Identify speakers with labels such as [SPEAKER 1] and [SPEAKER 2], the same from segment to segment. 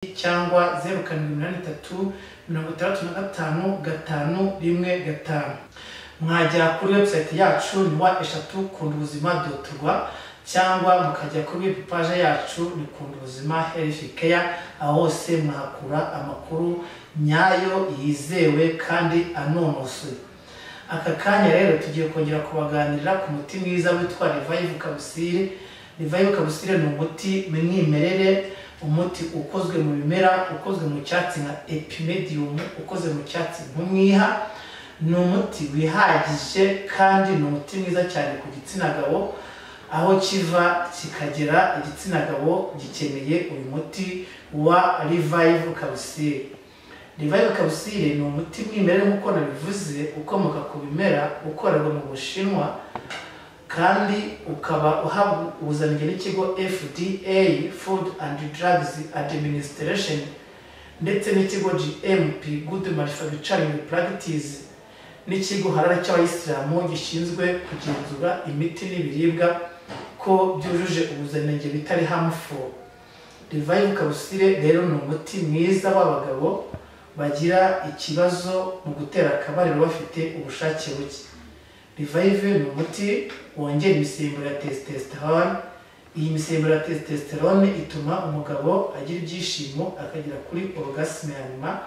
[SPEAKER 1] cyangwa 0783 mwajya kuri website yacu ni cyangwa mukajya kuri page yacu ni Kundubuzima Health Care, aho hose mwahakura amakuru nyayo yizewe kandi anonosoye. Aka kanya rero tugiye kongera kubaganirira ku muti mwiza witwa Revive Capsule. Revive Capsule ni umuti mwimerere, umuti ukozwe mu bimera, ukozwe mu cyatsi nka epimedium, ukozwe mu cyatsi nk'umwiha. Ni umuti wihagije kandi ni umuti mwiza cyane ku gitsina gabo, aho kiva kikagera igitsina gabo gikeneye uyu muti wa Revive Capsule. Revive Capsule ni umuti mwimerere nk'uko nabivuze, ukomoka ku bimera, ukorerwa mu Bushinwa kandi ukaba uhabuzanije n'ikigo FDA Food and Drugs Administration ndetse n'ikigo GMP Good Manufacturing Practice n'ikigo harara cy'Abayisilamu gishinzwe kugenzura imiti n'ibiribwa ko byujuje ubuziranenge bitari harmful. Revive Capsule rero ni umuti mwiza w'abagabo bagira ikibazo mu gutera akabariro bafite ubushake buke. Revive ni umuti wongera imisemburo ya testosterone. Iyi misemburo ya testosterone ituma umugabo agira ibyishimo, akagira kuri orgasme ya nyuma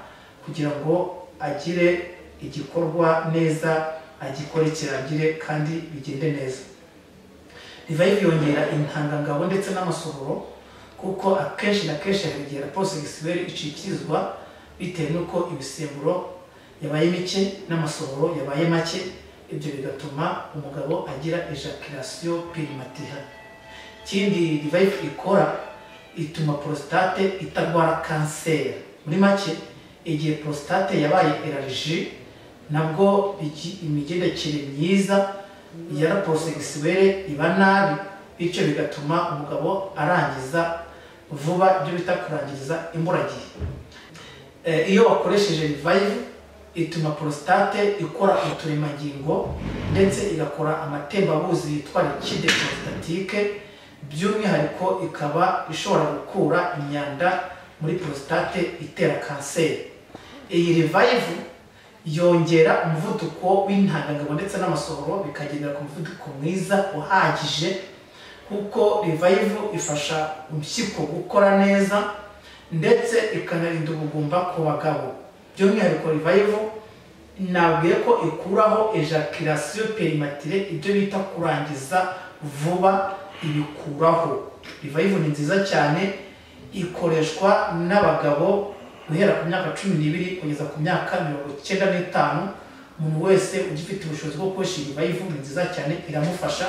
[SPEAKER 1] kugira ngo agire igikorwa neza, agikore kirangire kandi bigende neza. Revive yongera intangangabo ndetse n'amasohoro, kuko akenshi na kenshi hagera prosexuel icikizwa bitewe nuko ibisemburo yabaye mike n'amasohoro yabaye make. Ibyo bigatuma umugabo agira ejaculation prématurée. Kindi Revive ikora, ituma prostate itagwara cancer. Muri make igihe prostate yabaye allergie, nabwo imigendekere myiza ya prosexuel iba nabi, bityo bigatuma umugabo arangiza vuba, ibyo bita kurangiza imburagihe. Iyo wakoresheje Revive ituma prostate ikora uturemangingo ndetse igakora amatembabuzi yitwa liquide prostatique, by'umwihariko ikaba ishobora gukura imyanda muri prostate itera cancer. Iyi Revive yongera umuvuduko w'intangangabo ndetse n'amasohoro, bikagendera ku muvuduko mwiza uhagije, kuko Revive ifasha impyiko gukora neza ndetse ikanarinda ubugumba ku bagabo. By'umwihariko Revive nabwiye ko ikuraho ejaculation prématurée, ibyo bita kurangiza vuba ibikuraho. Revive ni nziza cyane, ikoreshwa n'abagabo guhera ku myaka 12 kugeza ku myaka 95. Umuntu wese ugifite ubushobozi bwo gukoresha Revive ni nziza cyane, iramufasha,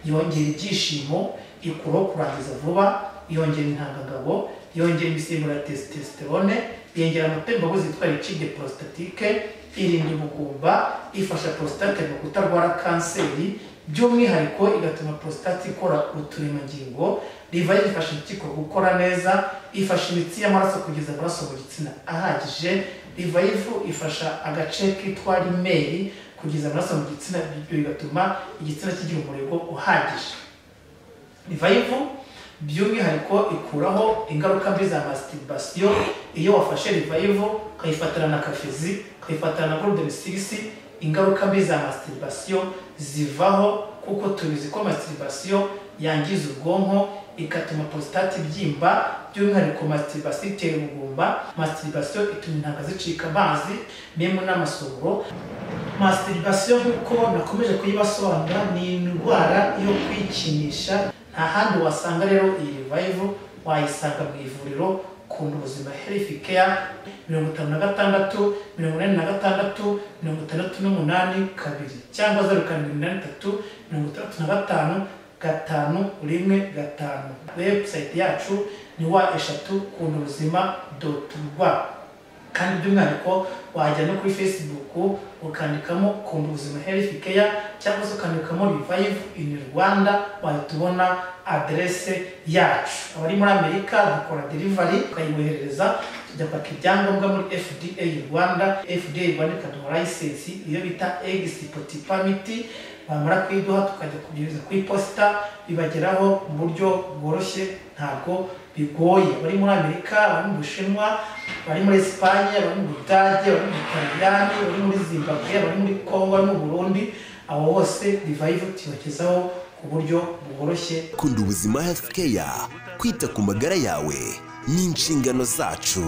[SPEAKER 1] yongera ibyishimo, ikuraho kurangiza vuba, yongera intangangabo, yongera imisemburo ya testosterone, yongera amatembabuzi yitwa liquide prostatique, irinda ubugumba, ifasha prostate mu kutarwara kanseri, by'umwihariko igatuma prostate ikora uturemangingo. Revive ifasha impyiko gukora neza, ifasha imitsi y'amaraso kugeza amaraso mu gitsina ahagije. Revive ifasha agace kitwa rimeri kugeza amaraso mu gitsina, bigatuma igitsina kigira umurego uhagije. Revive by'umwihariko ikuraho ingaruka mbi za masturbation. Iyo wafashe Revive ukayifatana na kafezi, ukayifatana na golden 6, ingaruka mbi za masturbation zivaho, kuko tubizi ko masturbation yangiza ubwonko, ikatuma prostate byimba. By'umwihariko masturbation itera ubugumba, masturbation ituma intanga zicika amazi memu n'amasohoro. Masturbation nk'uko nakomeje kuyibasobanura ni indwara yo kwikinisha, nta handi wasanga rero iyi Revive wayisanga mu ivuriro Kundubuzima Health Care 56 86 68 cyangwa 0783 35 515. Website yacu ni wa3kundubuzima.rwa, kandi by'umwihariko wajya no kuri Facebook ukandikamo Kundubuzima Health Care cyangwa se ukandikamo Revive in Rwanda, wahitubona adresse yacu. Abari muri Amerika dukora delivery, ukayiboherereza tujya kwaka ibyangombwa muri FDA Rwanda. FDA Rwanda ikaduha license iyo bita export permit, bamara kwiduha tukajya kubyohereza ku iposita bibageraho mu buryo bworoshye ntabwo bigoye. Bari muri Amerika, bari mu Bushinwa, bari muri Espagne, bari mu Budage, bari mu Butaliyani, bari muri Zimbabwe, bari muri Congo, bari mu Burundi, abo bose Revive tubagezaho ku buryo bworoshye.
[SPEAKER 2] Kunda ubuzima health care, kwita ku magara yawe ni inshingano zacu.